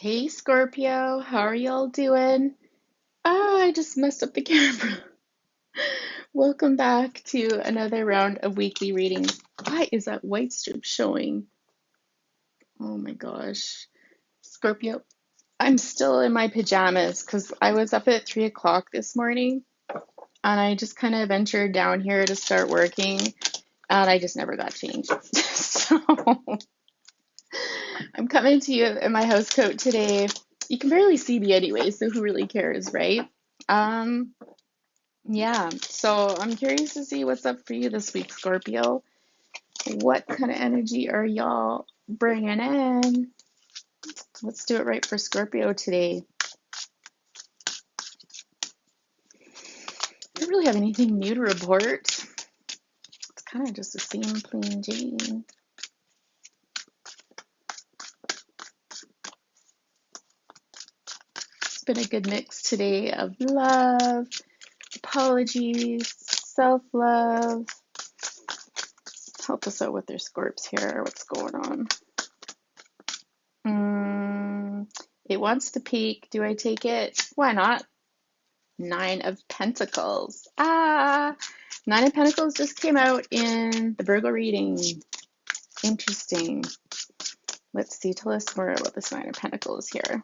Hey Scorpio, how are y'all doing? I just messed up the camera. Welcome back to another round of weekly readings. Why is that white strip showing? Oh my gosh. Scorpio, I'm still in my pajamas because I was up at 3 o'clock this morning and I just kind of ventured down here to start working and I just never got changed. So I'm coming to you in my house coat today. You can barely see me anyway, so who really cares, right? Um, Yeah, so I'm curious to see what's up for you this week, Scorpio. What kind of energy are y'all bringing in? Let's do it right for Scorpio today. I don't really have anything new to report. It's kind of just the same plain Jane. It's been a good mix today of love, apologies, self-love. Help us out with their Scorps here. What's going on? It wants to peak. Do I take it? Why not? Nine of Pentacles. Nine of Pentacles just came out in the Virgo reading. Interesting. Let's see. Tell us more about this Nine of Pentacles here.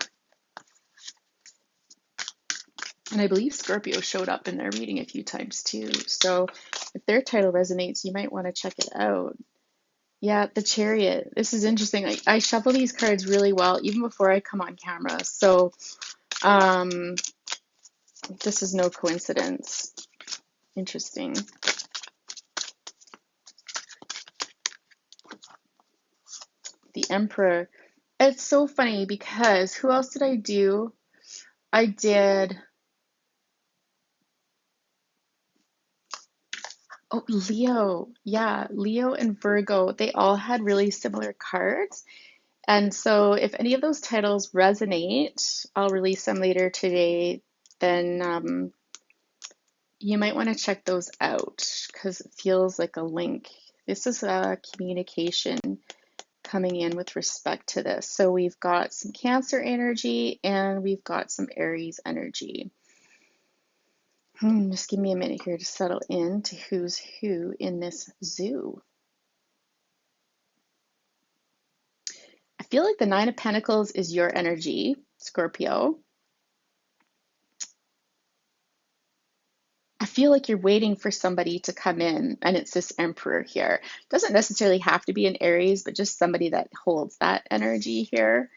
And I believe Scorpio showed up in their reading a few times too. So if their title resonates, you might want to check it out. Yeah, the Chariot. This is interesting. I shuffle these cards really well even before I come on camera. So this is no coincidence. Interesting. The Emperor. It's so funny because who else did I do? I did, oh, Leo. Yeah, Leo and Virgo. They all had really similar cards. And so if any of those titles resonate, I'll release them later today. Then you might want to check those out because it feels like a link. This is a communication coming in with respect to this. So we've got some Cancer energy and we've got some Aries energy. Just give me a minute here to settle in to who's who in this zoo. I feel like the Nine of Pentacles is your energy, Scorpio. I feel like you're waiting for somebody to come in, and it's this Emperor here. Doesn't necessarily have to be an Aries, but just somebody that holds that energy here.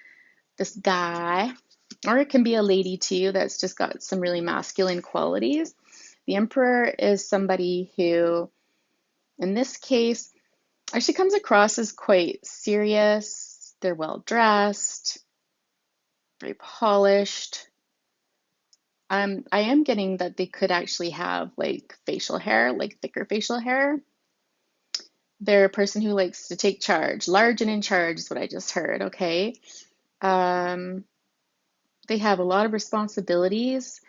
This guy, or it can be a lady too that's just got some really masculine qualities. The Emperor is somebody who, in this case, actually comes across as quite serious. They're well dressed, very polished. I am getting that they could actually have like facial hair, like thicker facial hair. They're a person who likes to take charge, large and in charge is what I just heard, okay? Um, they have a lot of responsibilities,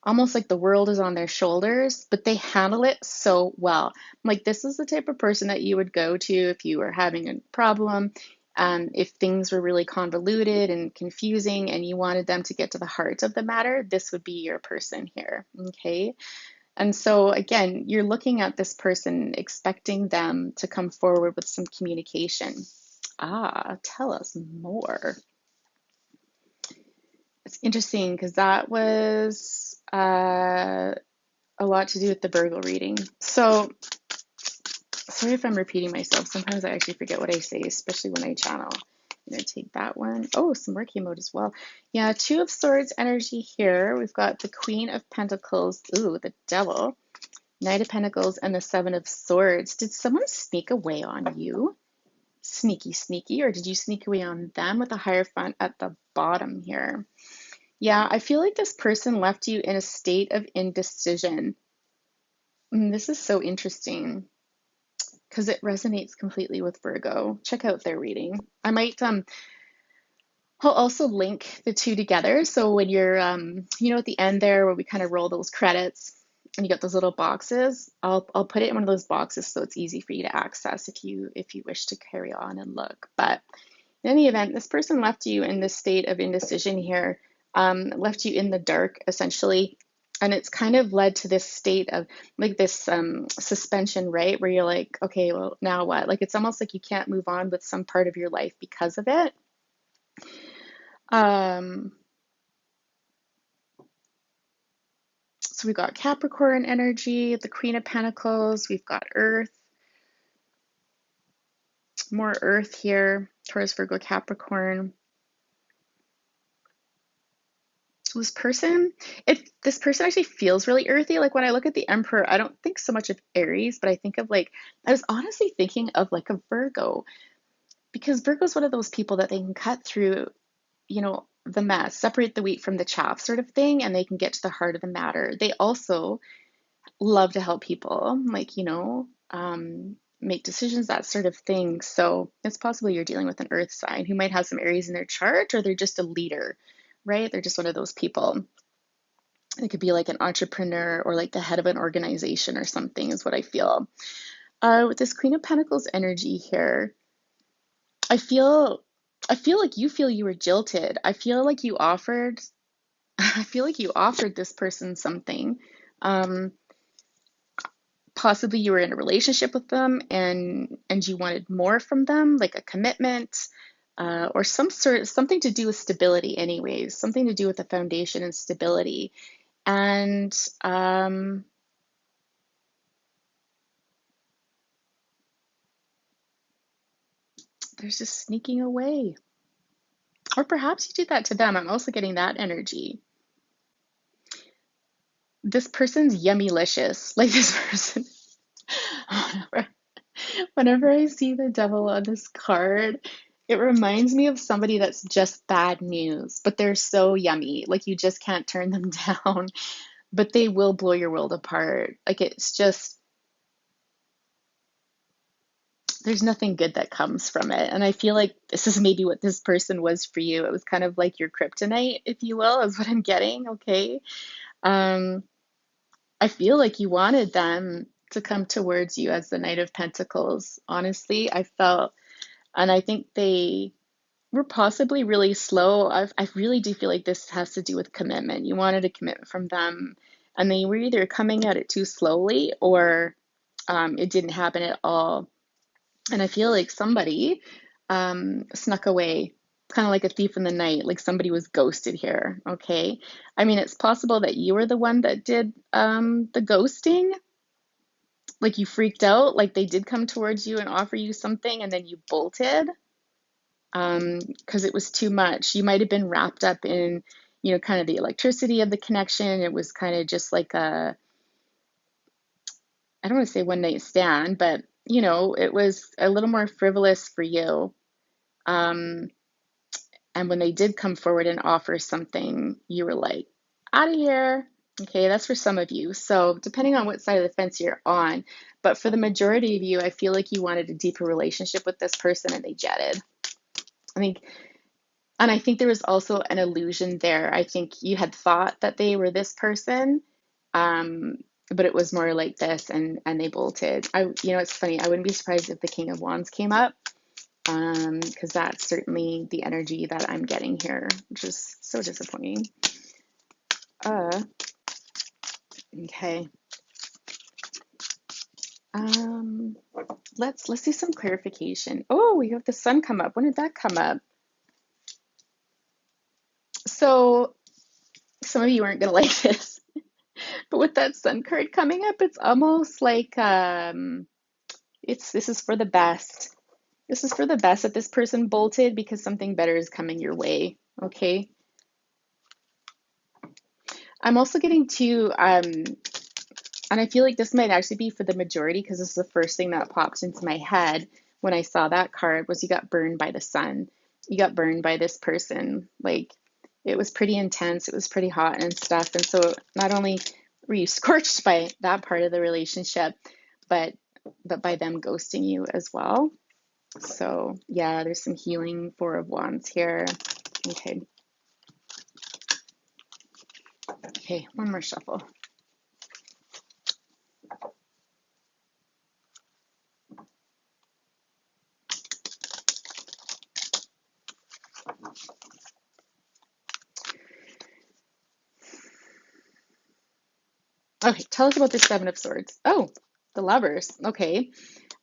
almost like the world is on their shoulders, but they handle it so well. Like, this is the type of person that you would go to if you were having a problem, if things were really convoluted and confusing and you wanted them to get to the heart of the matter, this would be your person here, okay? And so, again, you're looking at this person, expecting them to come forward with some communication. Tell us more. It's interesting because that was a lot to do with the Virgo reading. So, sorry if I'm repeating myself. Sometimes I actually forget what I say, especially when I channel. I'm going to take that one. Oh, some working mode as well. Yeah, Two of Swords energy here. We've got the Queen of Pentacles. Ooh, the Devil. Knight of Pentacles and the Seven of Swords. Did someone sneak away on you? Sneaky, sneaky. Or did you sneak away on them with a Hierophant at the bottom here? Yeah, I feel like this person left you in a state of indecision. This is so interesting because it resonates completely with Virgo. Check out their reading. I might I'll also link the two together. So when you're at the end there where we kind of roll those credits and you got those little boxes, I'll put it in one of those boxes so it's easy for you to access if you wish to carry on and look. But In any event, this person left you in this state of indecision here, left you in the dark, essentially. And it's kind of led to this state of like this suspension, right? Where you're like, okay, well, now what? Like, it's almost like you can't move on with some part of your life because of it. So we've got Capricorn energy, the Queen of Pentacles, we've got Earth, more Earth here, Taurus, Virgo, Capricorn. So this person actually feels really earthy. Like when I look at the Emperor, I don't think so much of Aries, but I think of like, I was honestly thinking of like a Virgo, because Virgo's one of those people that they can cut through, the mess, separate the wheat from the chaff sort of thing, and they can get to the heart of the matter. They also love to help people, like, make decisions, that sort of thing. So it's possible you're dealing with an earth sign who might have some Aries in their chart, or they're just a leader, right? They're just one of those people. It could be like an entrepreneur or like the head of an organization or something, is what I feel. With this Queen of Pentacles energy here, I feel like you feel you were jilted. I feel like you offered this person something. Possibly you were in a relationship with them and you wanted more from them, like a commitment, or something to do with stability anyways, something to do with the foundation and stability. And there's just sneaking away. Or perhaps you did that to them. I'm also getting that energy. This person's yummylicious. Like this person, whenever I see the devil on this card, it reminds me of somebody that's just bad news, but they're so yummy. Like you just can't turn them down, but they will blow your world apart. Like it's just, there's nothing good that comes from it. And I feel like this is maybe what this person was for you. It was kind of like your kryptonite, if you will, is what I'm getting. Okay. Um, I feel like you wanted them to come towards you as the Knight of Pentacles. Honestly, I felt, and I think they were possibly really slow. I really do feel like this has to do with commitment. You wanted a commitment from them, and they were either coming at it too slowly or it didn't happen at all. And I feel like somebody snuck away, kind of like a thief in the night, like somebody was ghosted here. Okay. I mean, it's possible that you were the one that did the ghosting. Like you freaked out, like they did come towards you and offer you something and then you bolted because it was too much. You might have been wrapped up in, kind of the electricity of the connection. It was kind of just like I don't want to say one night stand, but it was a little more frivolous for you. Um, and when they did come forward and offer something, you were like, out of here. Okay, that's for some of you. So depending on what side of the fence you're on, but for the majority of you, I feel like you wanted a deeper relationship with this person and they jetted. I think, and I think there was also an illusion there. I think you had thought that they were this person, but it was more like this, and they bolted. It's funny. I wouldn't be surprised if the King of Wands came up, because that's certainly the energy that I'm getting here, which is so disappointing. Okay. Let's do some clarification. Oh, we have the Sun come up. When did that come up? So some of you aren't gonna like this, but with that Sun card coming up, it's almost like this is for the best. This is for the best that this person bolted because something better is coming your way. Okay. I'm also getting to and I feel like this might actually be for the majority because this is the first thing that popped into my head when I saw that card was you got burned by the sun. You got burned by this person. Like it was pretty intense. It was pretty hot and stuff. And so not only were you scorched by that part of the relationship, but by them ghosting you as well. So yeah, there's some healing, Four of Wands here. Okay. Okay, one more shuffle. Okay, tell us about the Seven of Swords. Oh, the Lovers. Okay.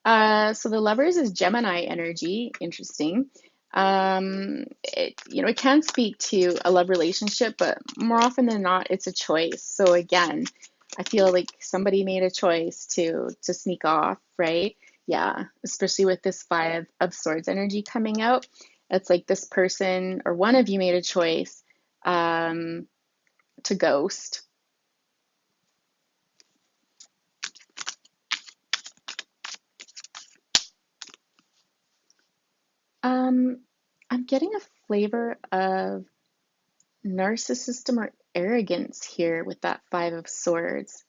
So the Lovers is Gemini energy. Interesting. It can speak to a love relationship, but more often than not, it's a choice. So again, I feel like somebody made a choice to sneak off, right? Yeah, especially with this Five of Swords energy coming out. It's like this person or one of you made a choice um, to ghost. Um, I'm getting a flavor of narcissism or arrogance here with that Five of Swords.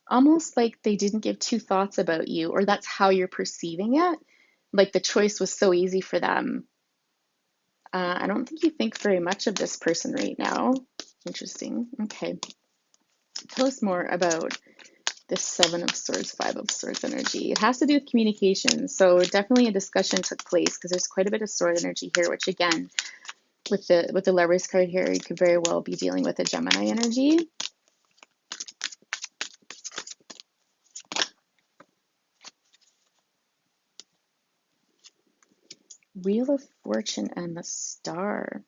Almost like they didn't give two thoughts about you, or that's how you're perceiving it. Like the choice was so easy for them. I don't think you think very much of this person right now. Interesting. Okay. Tell us more about this Seven of Swords, Five of Swords energy. It has to do with communication. So definitely a discussion took place because there's quite a bit of sword energy here, which again, with the Lovers card here, you could very well be dealing with a Gemini energy. Wheel of Fortune and the Star.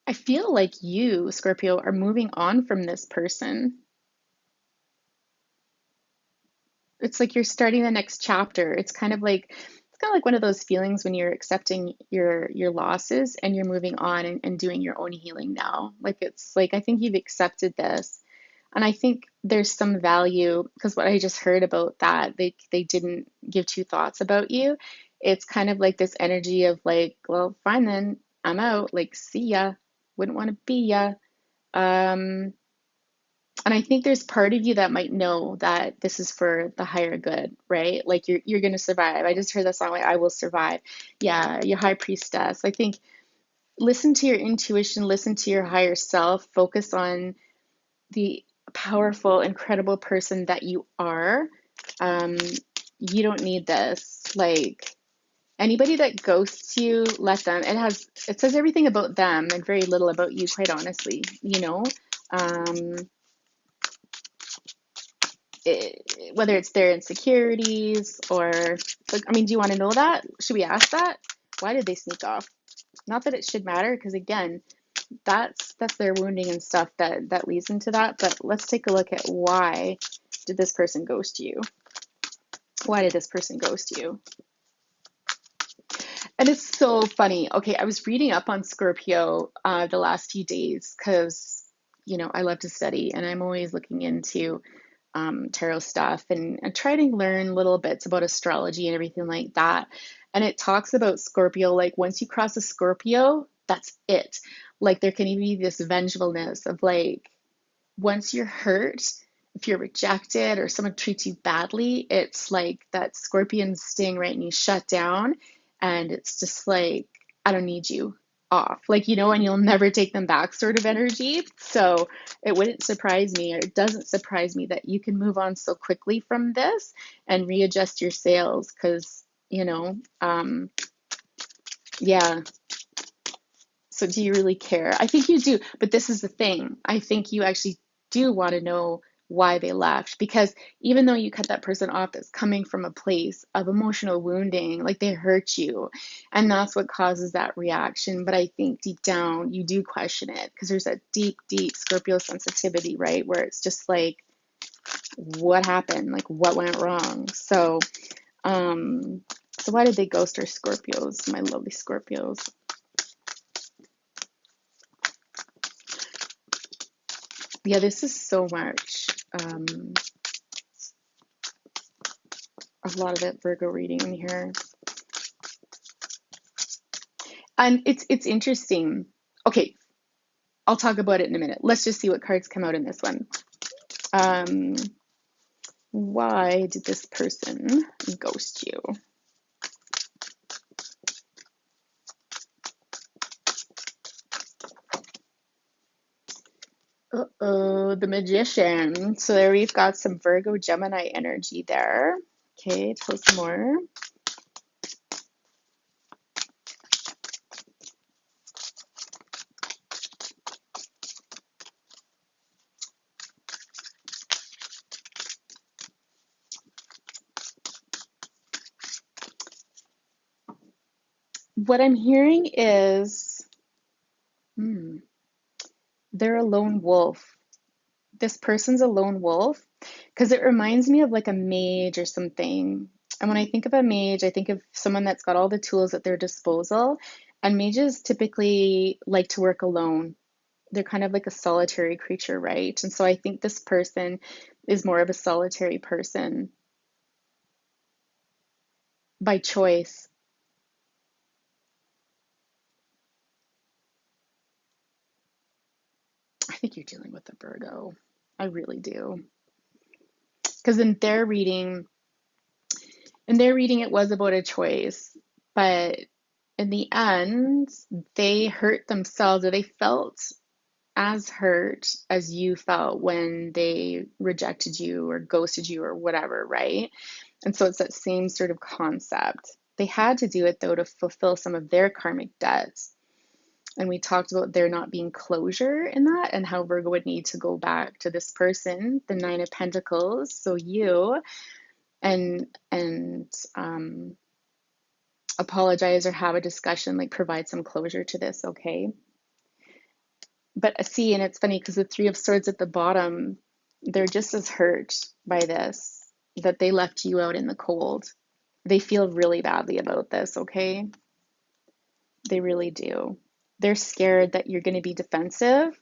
I feel like you, Scorpio, are moving on from this person. It's like you're starting the next chapter. It's kind of like one of those feelings when you're accepting your losses and you're moving on and doing your own healing now. Like it's like I think you've accepted this. And I think there's some value because what I just heard about that, they didn't give two thoughts about you. It's kind of like this energy of like, well, fine then, I'm out. Like, see ya. Wouldn't want to be ya. Um, and I think there's part of you that might know that this is for the higher good, right? Like you're gonna survive. I just heard that song like I will survive. Yeah, your high priestess. I think listen to your intuition, listen to your higher self, focus on the powerful, incredible person that you are. Um, you don't need this. Like anybody that ghosts you, let them. It says everything about them and very little about you, quite honestly, you know. Um, Whether it's their insecurities or like, I mean, do you want to know that? Should we ask that? Why did they sneak off? Not that it should matter, because again, that's their wounding and stuff that leads into that. But let's take a look at why did this person ghost you? Why did this person ghost you? And it's so funny. Okay, I was reading up on Scorpio the last few days because, I love to study and I'm always looking into tarot stuff and try to learn little bits about astrology and everything like that. And it talks about Scorpio, like once you cross a Scorpio, that's it. Like there can even be this vengefulness of like, once you're hurt, if you're rejected or someone treats you badly, it's like that scorpion sting, right? And you shut down, and it's just like, I don't need you off, like, and you'll never take them back sort of energy. So it wouldn't surprise me, or it doesn't surprise me that you can move on so quickly from this and readjust your sails because, yeah. So do you really care? I think you do, but this is the thing. I think you actually do want to know why they left because even though you cut that person off, that's coming from a place of emotional wounding, like they hurt you, and that's what causes that reaction. But I think deep down you do question it because there's that deep, deep Scorpio sensitivity, right? Where it's just like, what happened? Like what went wrong? Um, so why did they ghost our Scorpios, my lovely Scorpios? Yeah, this is so much, a lot of it Virgo reading in here. And it's interesting. Okay, I'll talk about it in a minute. Let's just see what cards come out in this one. Um, why did this person ghost you? Uh-oh, the Magician. So there we've got some Virgo Gemini energy there. Okay, tell us more. What I'm hearing is they're a lone wolf. This person's a lone wolf because it reminds me of like a mage or something. And when I think of a mage, I think of someone that's got all the tools at their disposal. And mages typically like to work alone. They're kind of like a solitary creature, right? And so I think this person is more of a solitary person by choice. I think you're dealing with a Virgo. I really do. Because in their reading it was about a choice, but in the end, they hurt themselves, or they felt as hurt as you felt when they rejected you or ghosted you or whatever, right? And so it's that same sort of concept. They had to do it though to fulfill some of their karmic debts. And we talked about there not being closure in that, and how Virgo would need to go back to this person, the Nine of Pentacles, so you, and apologize or have a discussion, like provide some closure to this, okay? But see, and it's funny because the Three of Swords at the bottom, they're just as hurt by this, that they left you out in the cold. They feel really badly about this, okay? They really do. They're scared that you're going to be defensive.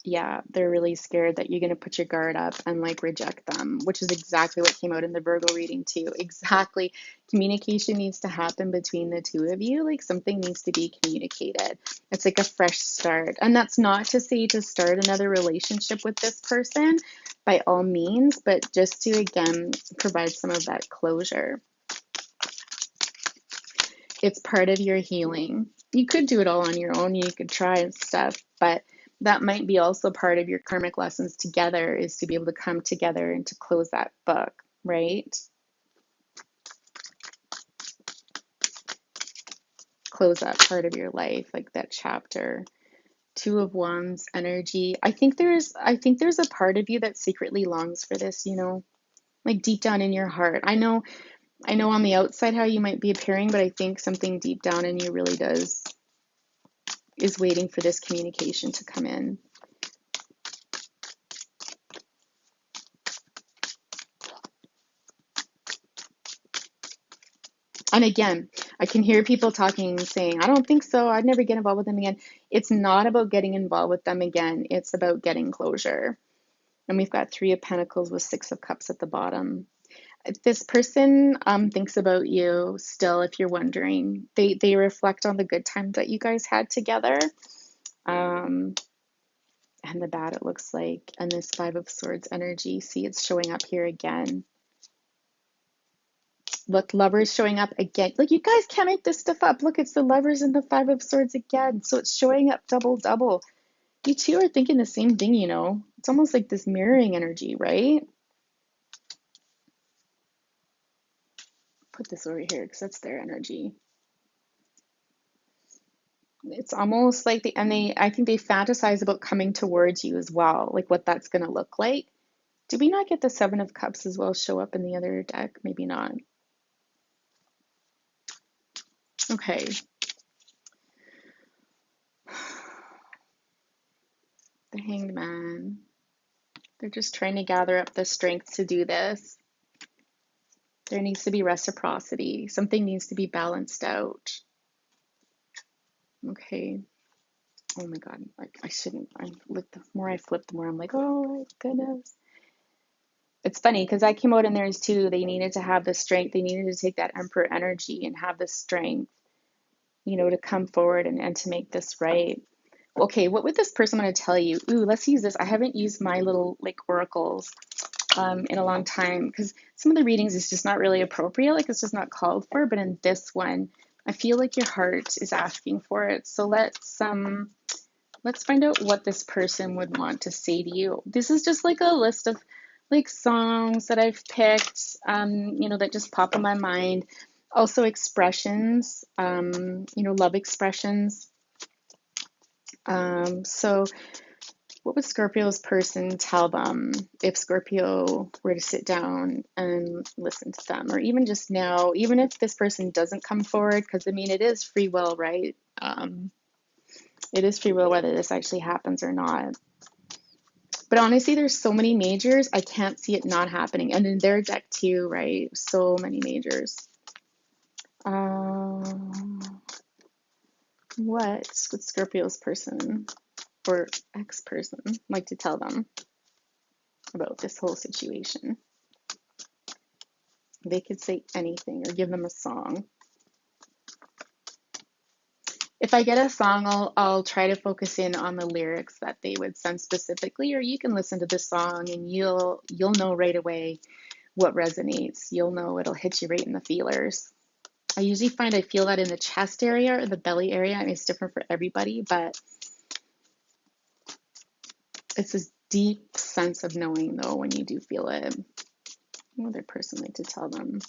Yeah, they're really scared that you're going to put your guard up and like reject them, which is exactly what came out in the Virgo reading too. Exactly. Communication needs to happen between the two of you. Like something needs to be communicated. It's like a fresh start. And that's not to say to start another relationship with this person by all means, but just to again provide some of that closure. It's part of your healing. You could do it all on your own. You could try and stuff, but that might be also part of your karmic lessons together, is to be able to come together and to close that book, right? Close that part of your life, like that chapter. Two of Wands energy. I think there's a part of you that secretly longs for this, like deep down in your heart. I know on the outside how you might be appearing, but I think something deep down in you really is waiting for this communication to come in. And again, I can hear people talking, saying, I don't think so. I'd never get involved with them again. It's not about getting involved with them again. It's about getting closure. And we've got Three of Pentacles with Six of Cups at the bottom. This person thinks about you still, if you're wondering. They reflect on the good times that you guys had together. And the bad, it looks like. And this Five of Swords energy. See, it's showing up here again. Look, Lovers showing up again. Like, you guys can't make this stuff up. Look, it's the Lovers and the Five of Swords again. So it's showing up double. You two are thinking the same thing, It's almost like this mirroring energy, right? Put this over here because that's their energy. It's almost like I think they fantasize about coming towards you as well, like what that's going to look like. Did we not get the Seven of Cups as well show up in the other deck? Maybe not. Okay. The Hanged Man. They're just trying to gather up the strength to do this. There needs to be reciprocity. Something needs to be balanced out. Okay. Oh my God. Like, I shouldn't. Like, the more I flip, the more I'm like, oh my goodness. It's funny because I came out in theirs too. They needed to have the strength. They needed to take that Emperor energy and have the strength, to come forward and to make this right. Okay, what would this person want to tell you? Ooh, let's use this. I haven't used my little like oracles in a long time because some of the readings is just not really appropriate. Like, it's just not called for. But in this one, I feel like your heart is asking for it. So let's find out what this person would want to say to you. This is just like a list of like songs that I've picked, that just pop in my mind. Also expressions, love expressions. So What would Scorpio's person tell them if Scorpio were to sit down and listen to them? Or even just now, even if this person doesn't come forward, because I mean, it is free will, right? It is free will whether this actually happens or not. But honestly, there's so many majors, I can't see it not happening. And in their deck too, right? So many majors. What would Scorpio's person or ex-person like to tell them about this whole situation? They could say anything or give them a song. If I get a song, I'll try to focus in on the lyrics that they would send specifically, or you can listen to the song and you'll know right away what resonates. You'll know it'll hit you right in the feelers. I usually find I feel that in the chest area or the belly area. I mean, it's different for everybody, but it's this deep sense of knowing though when you do feel it. What would their person like to tell them?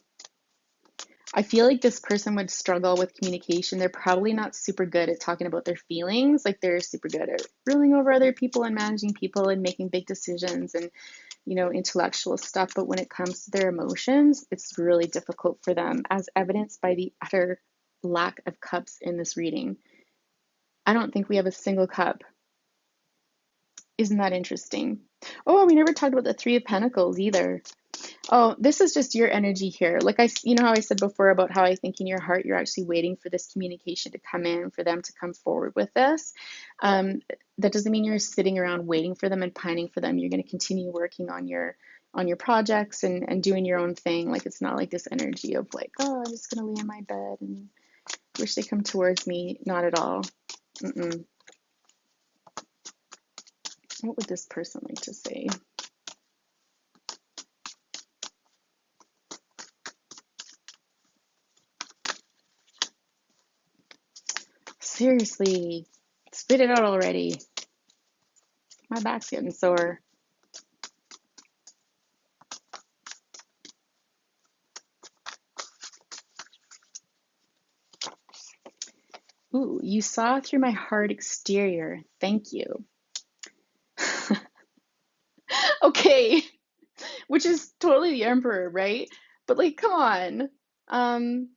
I feel like this person would struggle with communication. They're probably not super good at talking about their feelings. Like they're super good at ruling over other people and managing people and making big decisions and, you know, intellectual stuff. But when it comes to their emotions, it's really difficult for them, as evidenced by the utter lack of cups in this reading. I don't think we have a single cup. Isn't that interesting? Oh, we never talked about the Three of Pentacles either. Oh, this is just your energy here. Like you know how I said before about how I think in your heart you're actually waiting for this communication to come in, for them to come forward with this. That doesn't mean you're sitting around waiting for them and pining for them. You're going to continue working on your projects and doing your own thing. Like it's not like this energy of like, oh, I'm just going to lay in my bed and wish they come towards me. Not at all. Mm-mm. What would this person like to say? Seriously, spit it out already. My back's getting sore. Ooh, you saw through my hard exterior. Thank you. Okay, which is totally the Emperor, right? But like, come on. Um,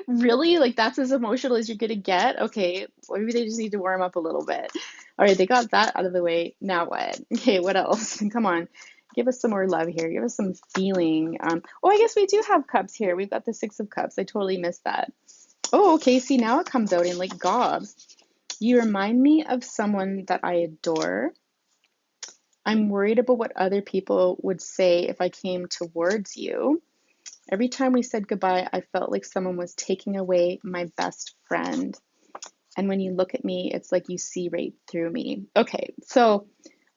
really? Like that's as emotional as you're gonna get? Okay, well, maybe they just need to warm up a little bit. All right, they got that out of the way. Now what? Okay, what else? Come on. Give us some more love here. Give us some feeling. Oh, I guess we do have cups here. We've got the Six of Cups. I totally missed that. Oh, okay. See, now it comes out in like gobs. You remind me of someone that I adore. I'm worried about what other people would say if I came towards you. Every time we said goodbye, I felt like someone was taking away my best friend. And when you look at me, it's like you see right through me. Okay, so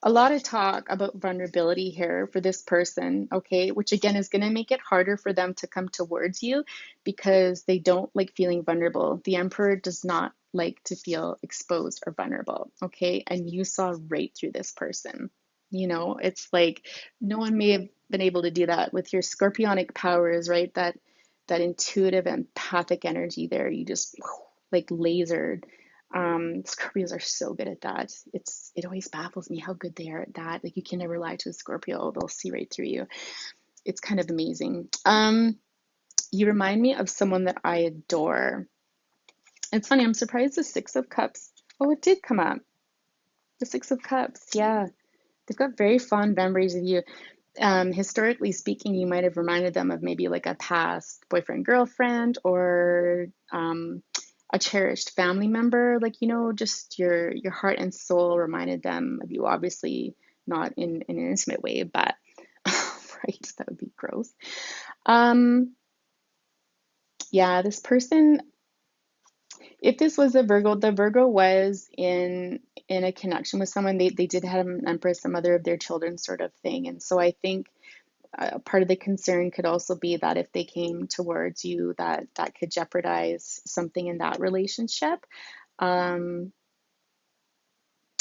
a lot of talk about vulnerability here for this person, okay, which again is going to make it harder for them to come towards you because they don't like feeling vulnerable. The Emperor does not like to feel exposed or vulnerable, okay? And you saw right through this person. You know, it's like no one may have been able to do that with your scorpionic powers, right? That intuitive empathic energy there, you just like lasered. Scorpios are so good at that. It always baffles me how good they are at that. Like you can never lie to a Scorpio; they'll see right through you. It's kind of amazing. You remind me of someone that I adore. It's funny. I'm surprised the Six of Cups. Oh, it did come up. The Six of Cups. Yeah, they've got very fond memories of you. Historically speaking, you might have reminded them of maybe like a past boyfriend, girlfriend, or a cherished family member. Like, you know, just your heart and soul reminded them of you. Obviously, not in an intimate way, but right, that would be gross. Yeah, this person, if this was a Virgo, the Virgo was in a connection with someone. They did have an Empress, a mother of their children sort of thing. And so I think part of the concern could also be that if they came towards you, that could jeopardize something in that relationship. I'm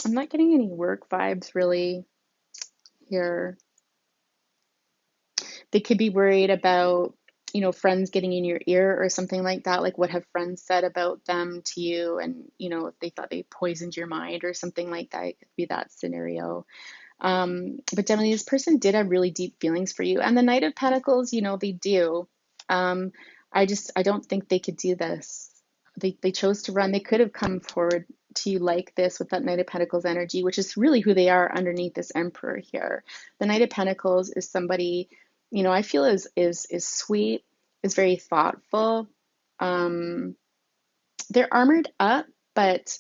not getting any work vibes really here. They could be worried about you know, friends getting in your ear or something like that. Like, what have friends said about them to you? And, you know, if they thought they poisoned your mind or something like that, it could be that scenario. But definitely this person did have really deep feelings for you. And the Knight of Pentacles, you know, they do. Um, I don't think they could do this. They chose to run. They could have come forward to you like this with that Knight of Pentacles energy, which is really who they are underneath this Emperor here. The Knight of Pentacles is somebody, you know, I feel is sweet, is very thoughtful. Um, they're armored up, but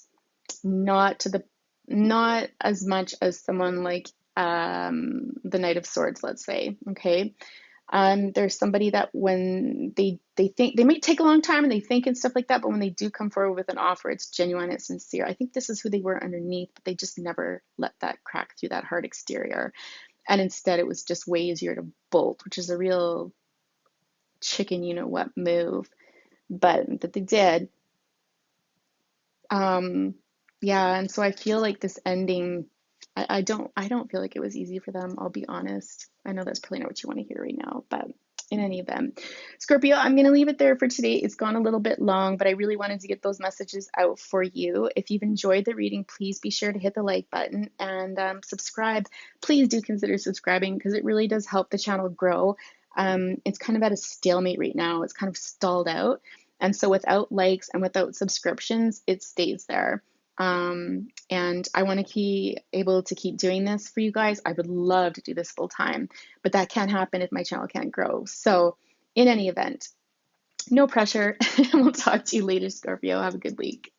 not to the not as much as someone like the Knight of Swords, let's say. Okay. There's somebody that when they think they might take a long time and they think and stuff like that, but when they do come forward with an offer, it's genuine, it's sincere. I think this is who they were underneath, but they just never let that crack through that hard exterior. And instead it was just way easier to bolt, which is a real chicken, you know what move, but that they did. Um, yeah, and so I feel like this ending, I don't feel like it was easy for them, I'll be honest. I know that's probably not what you want to hear right now, but in any event, Scorpio, I'm going to leave it there for today. It's gone a little bit long, but I really wanted to get those messages out for you. If you've enjoyed the reading, please be sure to hit the like button and subscribe. Please do consider subscribing because it really does help the channel grow. It's kind of at a stalemate right now. It's kind of stalled out. And so without likes and without subscriptions, it stays there. And I want to be able to keep doing this for you guys. I would love to do this full time, but that can't happen if my channel can't grow. So in any event, no pressure. We'll talk to you later, Scorpio. Have a good week.